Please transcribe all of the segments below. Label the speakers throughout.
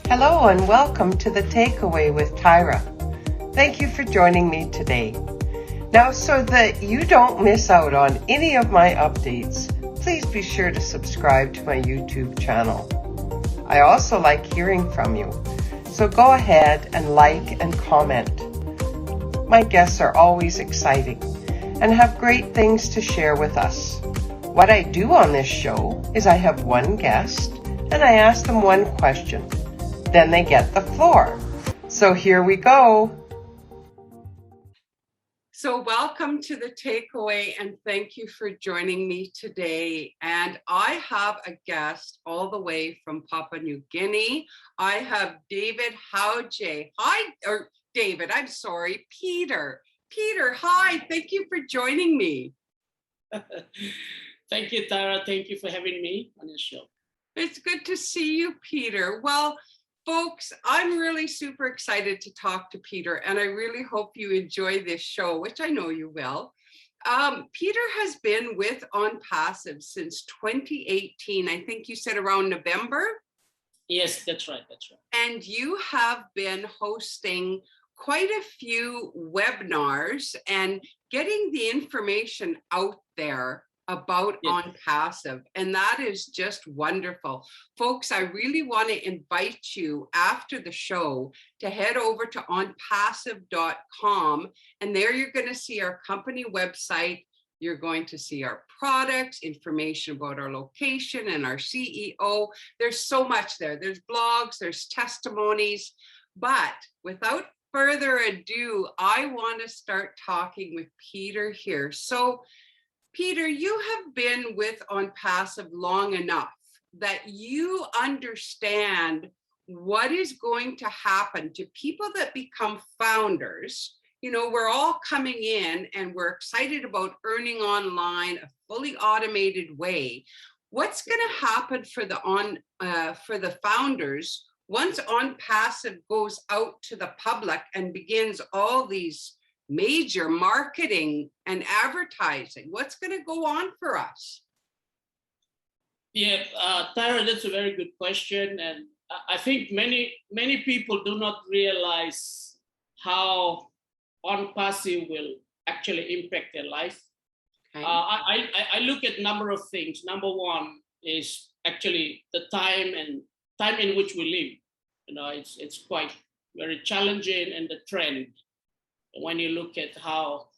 Speaker 1: Hello and welcome to The Takeaway with Tyra. Thank you for joining me today. Now, so that you don't miss out on any of my updates, please be sure to subscribe to my YouTube channel. I also like hearing from you, so go ahead and like and comment. My guests are always exciting and have great things to share with us. What I do on this show is I have one guest and I ask them one question. Then they get the floor. So here we go. So welcome to The Takeaway and thank you for joining me today. And I have a guest all the way from Papua New Guinea. I have David Hauje. Hi, or David, I'm sorry, Peter. Peter, hi, thank you for joining me.
Speaker 2: Thank you, Tara. Thank you for having me on your show.
Speaker 1: It's good to see you, Peter. Well, folks, I'm really super excited to talk to Peter, and I really hope you enjoy this show, which I know you will. Peter has been with ONPASSIVE since 2018. I think you said around November?
Speaker 2: Yes, that's right. That's right.
Speaker 1: And you have been hosting quite a few webinars and getting the information out there about ONPASSIVE, and that is just wonderful. Folks, I really want to invite you after the show to head over to onpassive.com, and there you're going to see our company website. You're going to see our products, information about our location and our CEO. There's so much there. There's blogs, there's testimonies, but without further ado, I want to start talking with Peter here. So Peter, you have been with ONPASSIVE long enough that you understand what is going to happen to people that become founders. You know, we're all coming in and we're excited about earning online a fully automated way. What's going to happen for the founders once ONPASSIVE goes out to the public and begins all these major marketing and advertising? What's going to go on for us?
Speaker 2: Yeah, Tyra, that's a very good question. And I think many people do not realize how ONPASSIVE will actually impact their life. Okay. I look at a number of things. Number one is actually the time in which we live. You know, it's quite very challenging, and the trend. When you look at how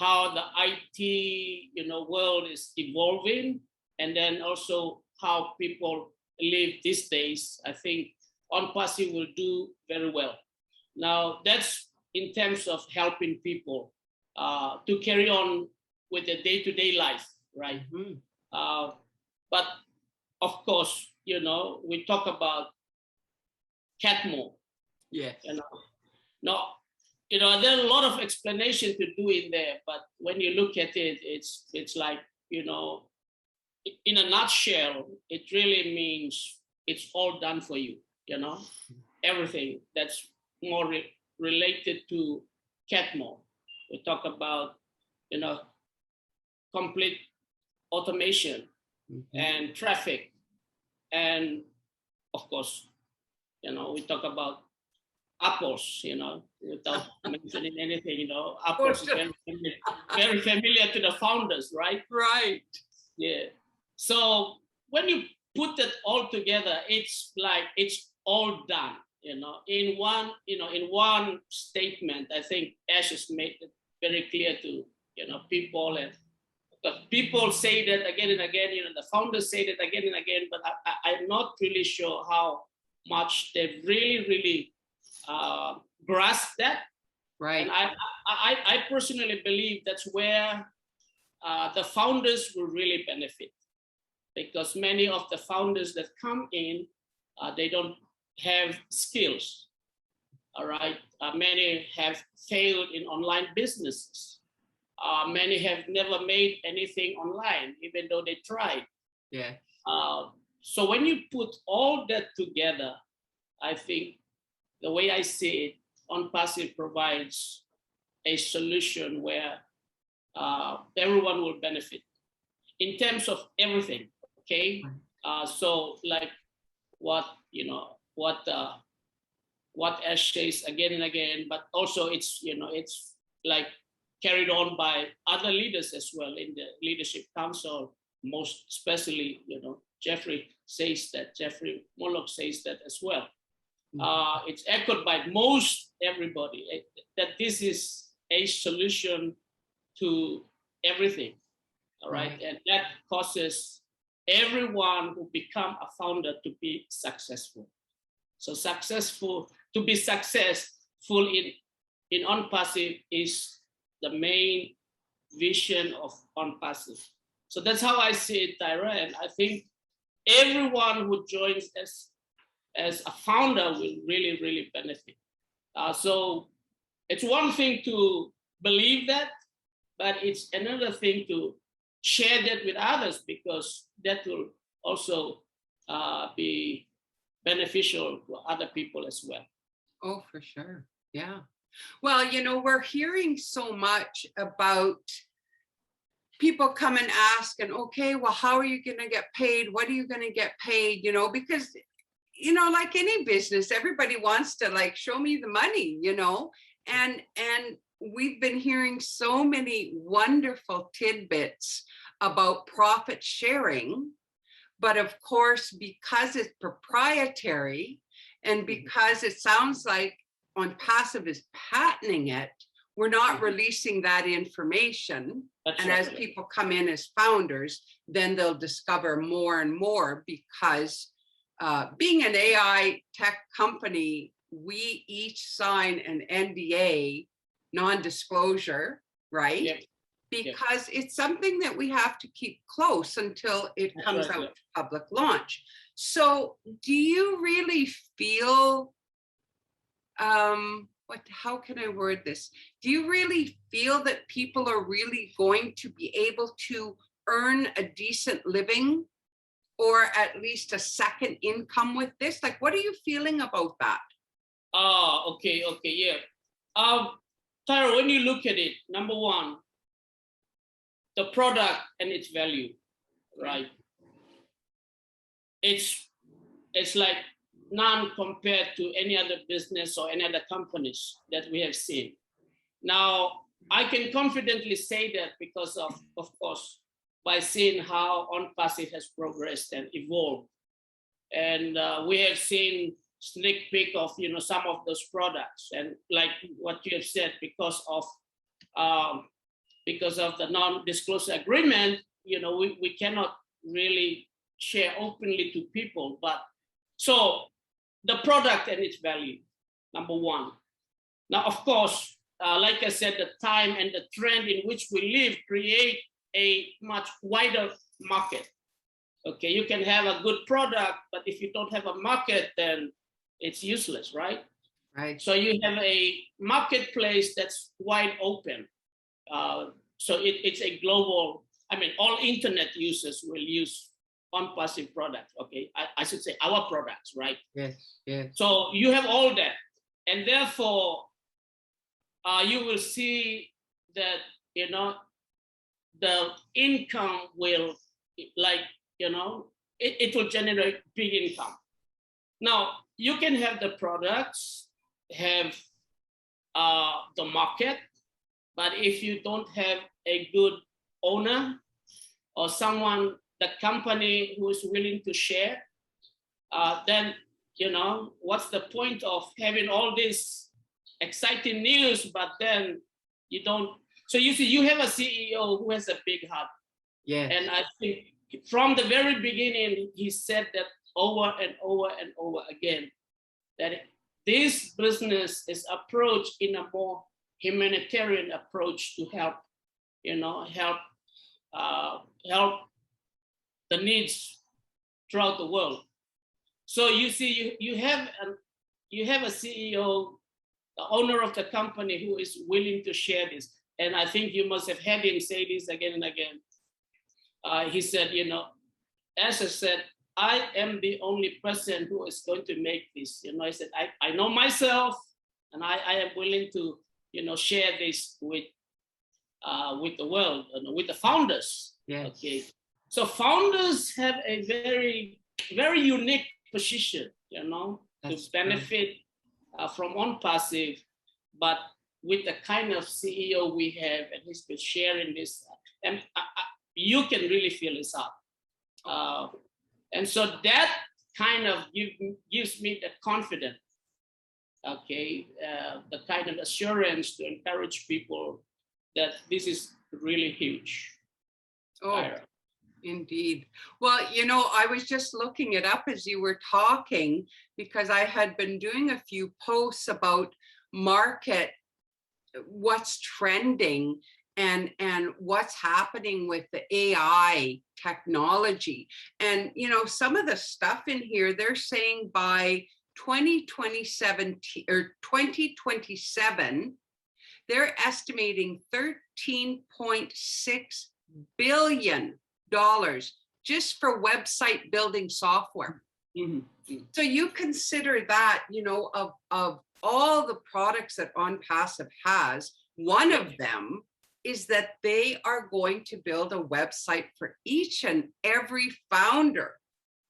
Speaker 2: the IT world is evolving, and then also how people live these days, I think ONPASSIVE will do very well. Now that's in terms of helping people to carry on with their day-to-day life, right? Mm-hmm. But of course, we talk about CatMo.
Speaker 1: Yeah.
Speaker 2: No, there are a lot of explanation to do in there, but when you look at it, it's like, in a nutshell, it really means it's all done for you, everything that's more related to CatMo. We talk about, complete automation, mm-hmm. and traffic, and of course, we talk about apples, without mentioning anything, apples is very familiar to the founders, right?
Speaker 1: Right.
Speaker 2: Yeah. So when you put it all together, it's like it's all done, in one statement. I think Ash has made it very clear to people, and people say that again and again. The founders say that again and again, but I'm not really sure how much they've really grasp that.
Speaker 1: Right.
Speaker 2: And I personally believe that's where the founders will really benefit, because many of the founders that come in, they don't have skills. All right. Many have failed in online businesses. Many have never made anything online, even though they tried.
Speaker 1: Yeah.
Speaker 2: So when you put all that together, I think the way I see it, ONPASSIVE provides a solution where everyone will benefit in terms of everything. Okay. So like what Ash says again and again, but also it's like carried on by other leaders as well in the leadership council, most especially Jeffrey Murdoch says that as well. It's echoed by most everybody that this is a solution to everything. All right. And that causes everyone who become a founder to be successful. So to be successful in ONPASSIVE is the main vision of ONPASSIVE. So that's how I see it, Tyra. And I think everyone who joins as a founder will really, really benefit. So it's one thing to believe that, but it's another thing to share that with others, because that will also be beneficial to other people as well.
Speaker 1: Oh, for sure. Yeah. Well, we're hearing so much about people come and ask, and okay, well, how are you going to get paid? What are you going to get paid? Because, like any business, everybody wants to show me the money, and we've been hearing so many wonderful tidbits about profit sharing. But of course, because it's proprietary and because it sounds like ONPASSIVE is patenting it, we're not releasing that information. And as people come in as founders, then they'll discover more and more, because being an AI tech company, we each sign an NDA, non-disclosure, right?
Speaker 2: Yeah.
Speaker 1: Because it's something that we have to keep close until it comes out to public launch. So do you really feel, how can I word this? Do you really feel that people are really going to be able to earn a decent living, or at least a second income with this? What are you feeling about that?
Speaker 2: Okay, yeah. Tyra, when you look at it, number one, the product and its value, right? It's like none compared to any other business or any other companies that we have seen. Now, I can confidently say that because of course, by seeing how ONPASSIVE has progressed and evolved. And we have seen sneak peek of some of those products, and like what you have said, because of the non-disclosure agreement, we cannot really share openly to people. But so the product and its value, number one. Now, of course, like I said, the time and the trend in which we live create a much wider market. Okay, you can have a good product, but if you don't have a market, then it's useless, right?
Speaker 1: Right.
Speaker 2: So you have a marketplace that's wide open. So it's a global, all internet users will use ONPASSIVE products, okay? I should say our products, right?
Speaker 1: Yes, yes.
Speaker 2: So you have all that. And therefore, you will see that, the income will, it will generate big income. Now, you can have the products, have the market, but if you don't have a good owner or someone, the company who is willing to share, then, what's the point of having all this exciting news, but then you don't. So you see, you have a CEO who has a big heart.
Speaker 1: Yeah.
Speaker 2: And I think from the very beginning, he said that over and over and over again, that this business is approached in a more humanitarian approach to help the needs throughout the world. So you see, you have a CEO, the owner of the company, who is willing to share this. And I think you must have heard him say this again and again. He said, as I said, I am the only person who is going to make this. I said, I know myself, and I am willing to, share this with the world, with the founders.
Speaker 1: Yes.
Speaker 2: Okay. So founders have a very, very unique position, you know,
Speaker 1: That's
Speaker 2: to benefit from ONPASSIVE, but with the kind of CEO we have, and he's been sharing this, and you can really feel his heart. And so that kind of gives me the confidence, okay, the kind of assurance to encourage people that this is really huge.
Speaker 1: Oh, indeed. Well, you know, I was just looking it up as you were talking, because I had been doing a few posts about market, what's trending, and what's happening with the AI technology. And, you know, some of the stuff in here, they're saying by 2027 or 2027, they're estimating $13.6 billion just for website building software.
Speaker 2: Mm-hmm.
Speaker 1: So you consider that, you know, of all the products that ONPASSIVE has, one of them is that they are going to build a website for each and every founder.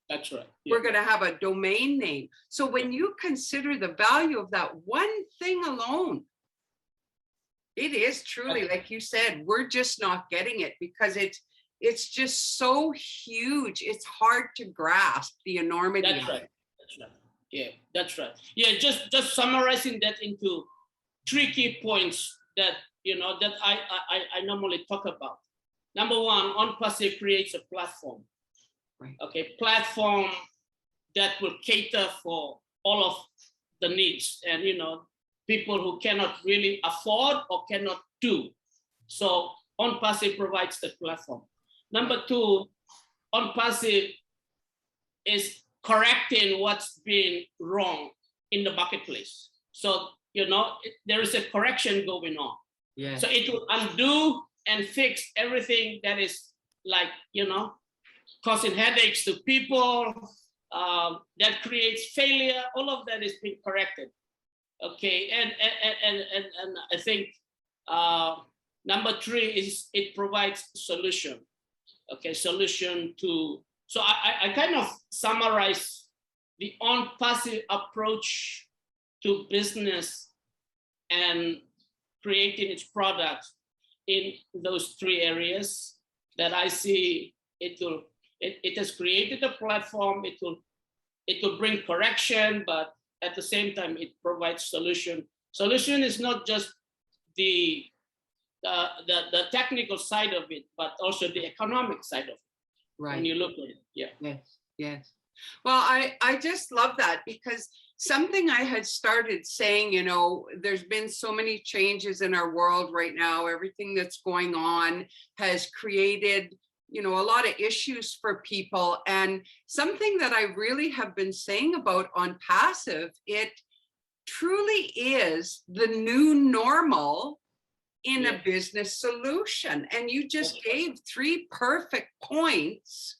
Speaker 2: That's right.
Speaker 1: We're going to have a domain name. So when you consider the value of that one thing alone, it is truly, like you said, we're just not getting it because it's just so huge. It's hard to grasp the enormity of it.
Speaker 2: That's right. Yeah, that's right. Yeah, just summarizing that into 3 key points that, you know, that I normally talk about. Number one, ONPASSIVE creates a platform.
Speaker 1: Right.
Speaker 2: Okay, platform that will cater for all of the needs and, you know, people who cannot really afford or cannot do. So ONPASSIVE provides the platform. Number two, ONPASSIVE is correcting what's been wrong in the marketplace. So, you know, there is a correction going on.
Speaker 1: Yeah.
Speaker 2: So it will undo and fix everything that is, like, you know, causing headaches to people, that creates failure. All of that is being corrected. Okay, and I think number 3 is it provides solution. Okay, solution to. So I kind of summarize the ONPASSIVE approach to business and creating its products in those 3 areas that I see. It has created a platform. It will bring correction, but at the same time, it provides solution. Solution is not just the technical side of it, but also the economic side of it.
Speaker 1: Right.
Speaker 2: When you look at it, yeah.
Speaker 1: Yes, yes. Well, I just love that, because something I had started saying, you know, there's been so many changes in our world right now. Everything that's going on has created, you know, a lot of issues for people. And something that I really have been saying about ONPASSIVE, it truly is the new normal in a business solution. And you just gave 3 perfect points.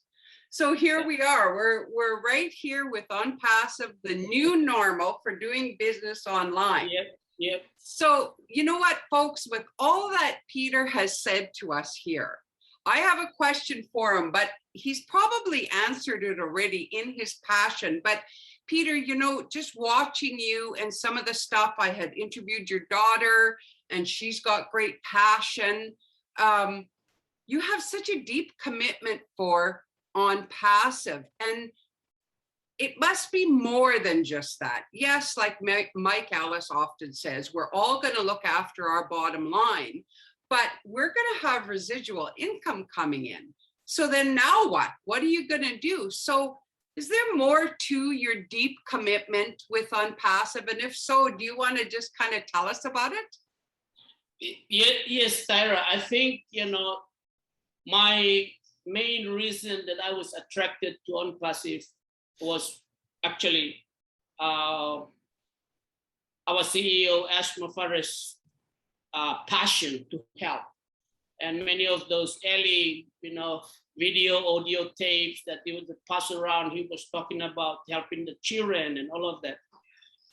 Speaker 1: So here we are, we're right here with ONPASSIVE, the new normal for doing business online.
Speaker 2: Yep.
Speaker 1: So you know what, folks, with all that Peter has said to us here, I have a question for him, but he's probably answered it already in his passion. But Peter, you know, just watching you and some of the stuff, I had interviewed your daughter and she's got great passion. You have such a deep commitment for ONPASSIVE, and it must be more than just that. Yes, like Mike Ellis often says, we're all going to look after our bottom line, but we're going to have residual income coming in. So then now what? What are you going to do? So is there more to your deep commitment with ONPASSIVE? And if so, do you want to just kind of tell us about it?
Speaker 2: Yes, Tyra, I think, you know, my main reason that I was attracted to ONPASSIVE was actually our CEO, Ash Mafare's passion to help. And many of those early, you know, video, audio tapes that he would pass around, he was talking about helping the children and all of that.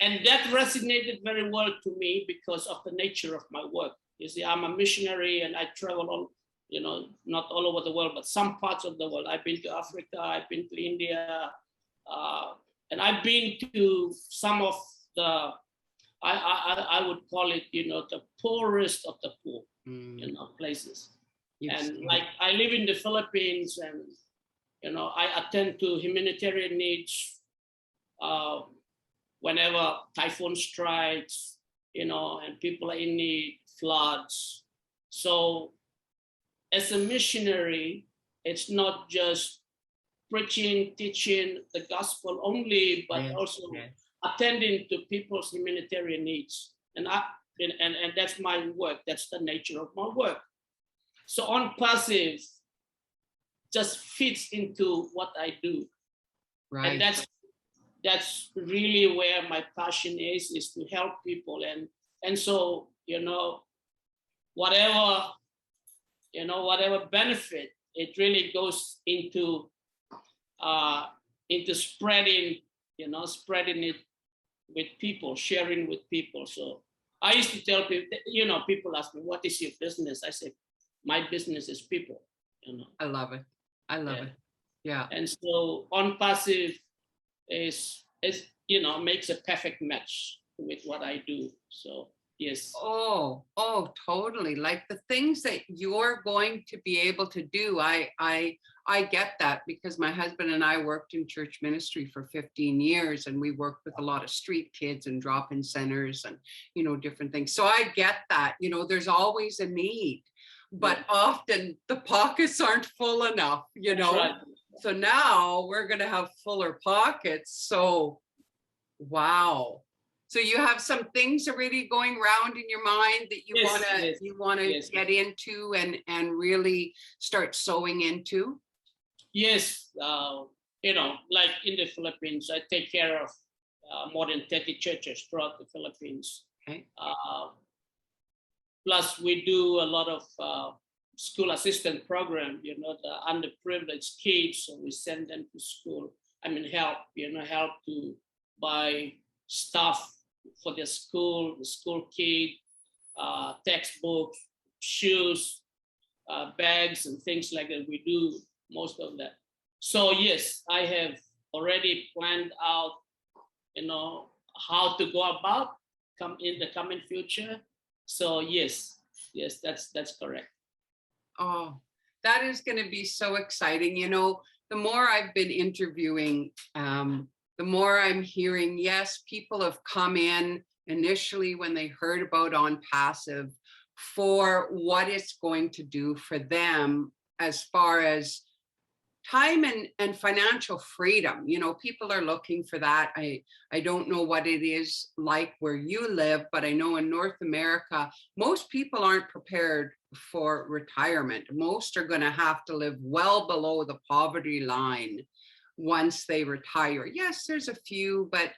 Speaker 2: And that resonated very well to me because of the nature of my work. You see, I'm a missionary and I travel all, you know, not all over the world, but some parts of the world. I've been to Africa, I've been to India, And I've been to some of the, I would call it, the poorest of the poor, places. And like I live in the Philippines, and I attend to humanitarian needs whenever typhoon strikes, and people are in need, floods. So as a missionary, it's not just preaching, teaching the gospel only, but also attending to people's humanitarian needs. And that's my work. That's the nature of my work. So ONPASSIVE just fits into what I do. Right. And that's really where my passion is to help people. And so, whatever benefit, it really goes into spreading it with people, sharing with people. So I used to tell people, people ask me, what is your business? I said, my business is people.
Speaker 1: I love it. I love it. Yeah.
Speaker 2: And so ONPASSIVE is makes a perfect match with what I do. So yes.
Speaker 1: Oh, totally. Like the things that you're going to be able to do. I get that, because my husband and I worked in church ministry for 15 years, and we worked with a lot of street kids and drop-in centers and, different things. So I get that, there's always a need, but often the pockets aren't full enough,
Speaker 2: Right.
Speaker 1: So now we're going to have fuller pockets. So, wow. So you have some things already going around in your mind that you want to get into and really start sowing into?
Speaker 2: Yes, like in the Philippines, I take care of more than 30 churches throughout the Philippines.
Speaker 1: Okay.
Speaker 2: Plus, we do a lot of school assistant program, the underprivileged kids, so we send them to school. Help to buy stuff for the school kit, textbooks, shoes, bags, and things like that. We do most of that. So yes, I have already planned out, how to go about in the coming future. So yes, that's correct.
Speaker 1: Oh, that is going to be so exciting. The more I've been interviewing, the more I'm hearing, yes, people have come in initially when they heard about ONPASSIVE for what it's going to do for them as far as time and financial freedom. People are looking for that. I don't know what it is like where you live, but I know in North America, most people aren't prepared for retirement. Most are going to have to live well below the poverty line once they retire. Yes, there's a few, but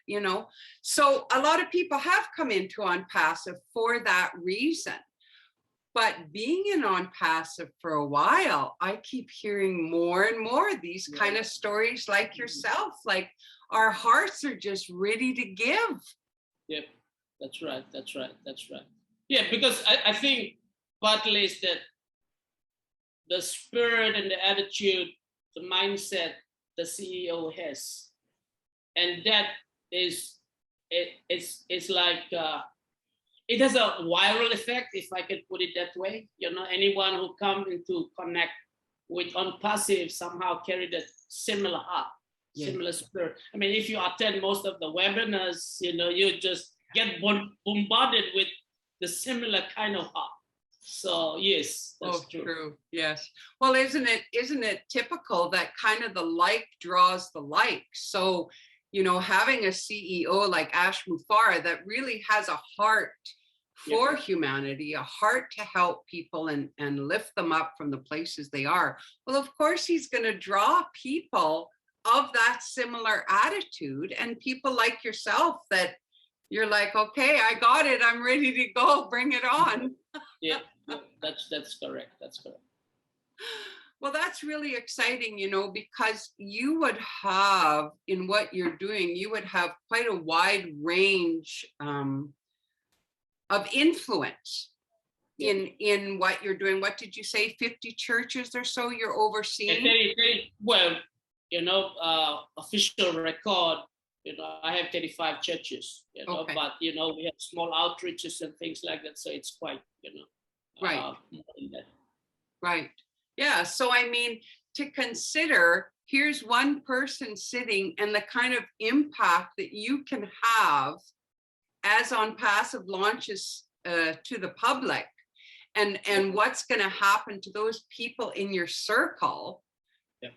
Speaker 1: so a lot of people have come into ONPASSIVE for that reason. But being in ONPASSIVE for a while, I keep hearing more and more of these kind of stories like yourself, like our hearts are just ready to give.
Speaker 2: Yep, that's right. Yeah, because I think partly is that the spirit and the attitude, the mindset the CEO has, and that is it's like it has a viral effect, if I could put it that way. Anyone who comes into connect with ONPASSIVE somehow carry that similar heart, similar spirit. If you attend most of the webinars, you just get bombarded with the similar kind of heart. So yes, that's true.
Speaker 1: Yes. Well, isn't it typical that kind of the like draws the like? So, having a CEO like Ash Mufareh that really has a heart for humanity, a heart to help people and lift them up from the places they are. Well, of course, he's going to draw people of that similar attitude, and people like yourself that you're like, okay, I got it. I'm ready to go. Bring it on.
Speaker 2: Yeah, that's correct. That's correct.
Speaker 1: Well, that's really exciting, because you would have, in what you're doing, you would have quite a wide range of influence in what you're doing. What did you say, 50 churches or so you're overseeing?
Speaker 2: Well, official record I have 35 churches,
Speaker 1: Okay.
Speaker 2: but, we have small outreaches and things like that. So it's quite,
Speaker 1: Right.
Speaker 2: more than that.
Speaker 1: Right. Yeah. So, I mean, to consider, here's one person sitting and the kind of impact that you can have as ONPASSIVE launches to the public, and what's going to happen to those people in your circle.
Speaker 2: Yeah.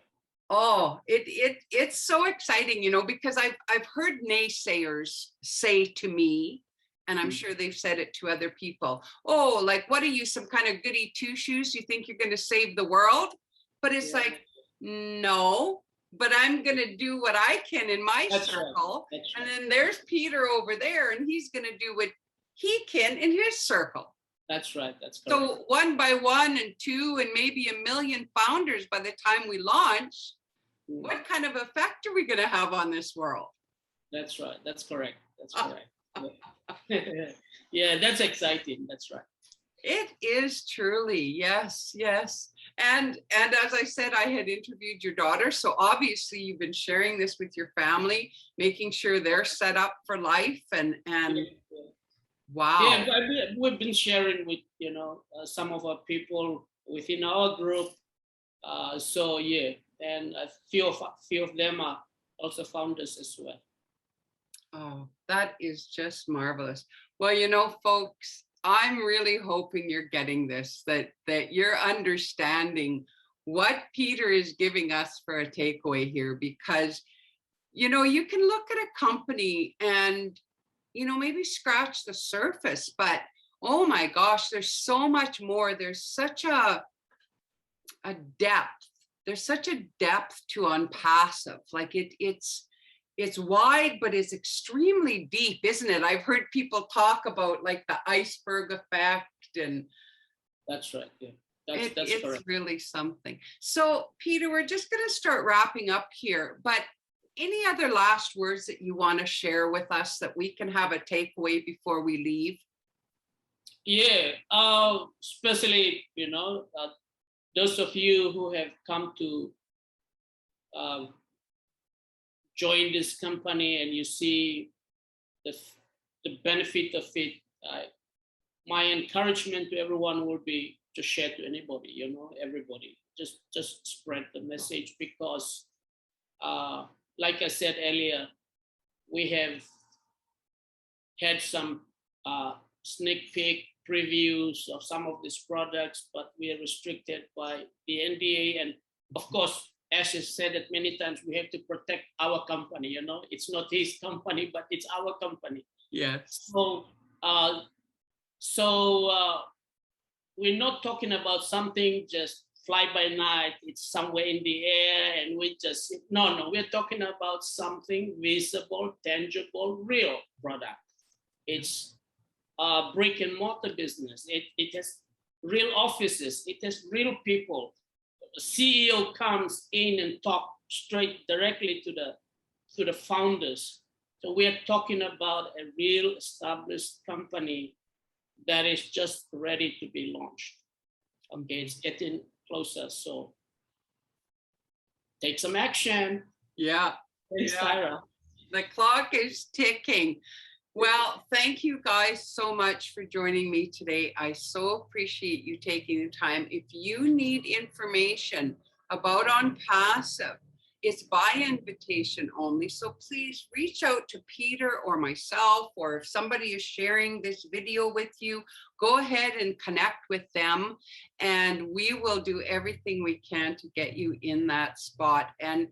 Speaker 1: Oh, it's so exciting, because I've heard naysayers say to me, and I'm sure they've said it to other people, oh, like, what are you, some kind of goody two shoes? You think you're going to save the world? But it's like, no, but I'm going to do what I can in my circle.
Speaker 2: Right.
Speaker 1: And then there's Peter over there, and he's going to do what he can in his circle.
Speaker 2: That's right. That's correct.
Speaker 1: So 1 by 1 and 2 and maybe 1 million founders by the time we launch, what kind of effect are we going to have on this world? That's
Speaker 2: right. That's correct. That's correct. Yeah, that's exciting. That's right.
Speaker 1: It is truly. Yes, yes. And as I said, I had interviewed your daughter. So obviously you've been sharing this with your family, making sure they're set up for life and wow.
Speaker 2: Yeah, we've been sharing with, some of our people within our group. So yeah, and a few of them are also founders as well.
Speaker 1: Oh, that is just marvelous. Well, folks, I'm really hoping you're getting this, that you're understanding what Peter is giving us for a takeaway here, because, you can look at a company and, maybe scratch the surface, but oh my gosh, there's so much more. There's such a depth. There's such a depth to ONPASSIVE. Like it's wide, but it's extremely deep, isn't it? I've heard people talk about like the iceberg effect, and
Speaker 2: that's right. Yeah, that's
Speaker 1: it's
Speaker 2: correct.
Speaker 1: Really something. So, Peter, we're just going to start wrapping up here, but any other last words that you want to share with us that we can have a takeaway before we leave?
Speaker 2: Yeah, especially, those of you who have come to join this company and you see the benefit of it, my encouragement to everyone would be to share to anybody, everybody. Just spread the message, because like I said earlier, we have had some sneak peek previews of some of these products, but we are restricted by the NDA. And of course, as you said it many times, we have to protect our company. It's not his company, but it's our company.
Speaker 1: Yes.
Speaker 2: So we're not talking about something just fly by night. It's somewhere in the air, and we just no. We're talking about something visible, tangible, real product. It's a brick and mortar business. It has real offices. It has real people. The CEO comes in and talk straight directly to the founders. So we are talking about a real established company that is just ready to be launched. Okay, it's getting closer. So take some action.
Speaker 1: Yeah.
Speaker 2: Thanks, Tyra.
Speaker 1: The clock is ticking. Well, thank you guys so much for joining me today. I so appreciate you taking the time. If you need information about ONPASSIVE, it's by invitation only. So please reach out to Peter or myself, or if somebody is sharing this video with you, go ahead and connect with them, and we will do everything we can to get you in that spot. And,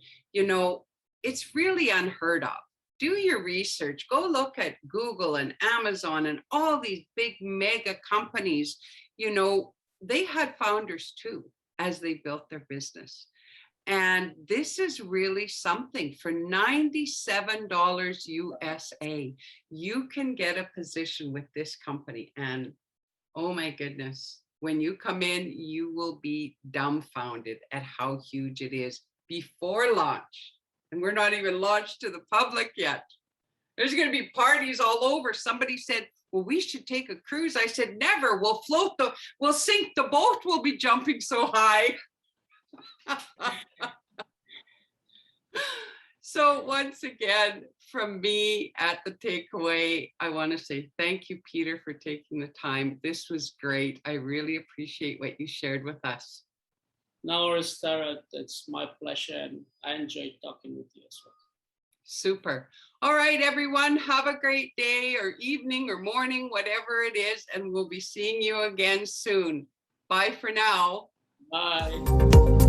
Speaker 1: it's really unheard of. Do your research, go look at Google and Amazon and all these big mega companies. They had founders too, as they built their business. And this is really something. For $97 USA, you can get a position with this company. And oh my goodness, when you come in, you will be dumbfounded at how huge it is before launch. And we're not even launched to the public yet. There's going to be parties all over. Somebody said, well, we should take a cruise. I said, never. We'll sink the boat. We'll be jumping so high. So once again, from me at the takeaway, I want to say thank you, Peter, for taking the time. This was great. I really appreciate what you shared with us.
Speaker 2: No worries, Tara. It's my pleasure, and I enjoyed talking with you as well.
Speaker 1: Super. All right, everyone, have a great day or evening or morning, whatever it is, and we'll be seeing you again soon. Bye for now.
Speaker 2: Bye.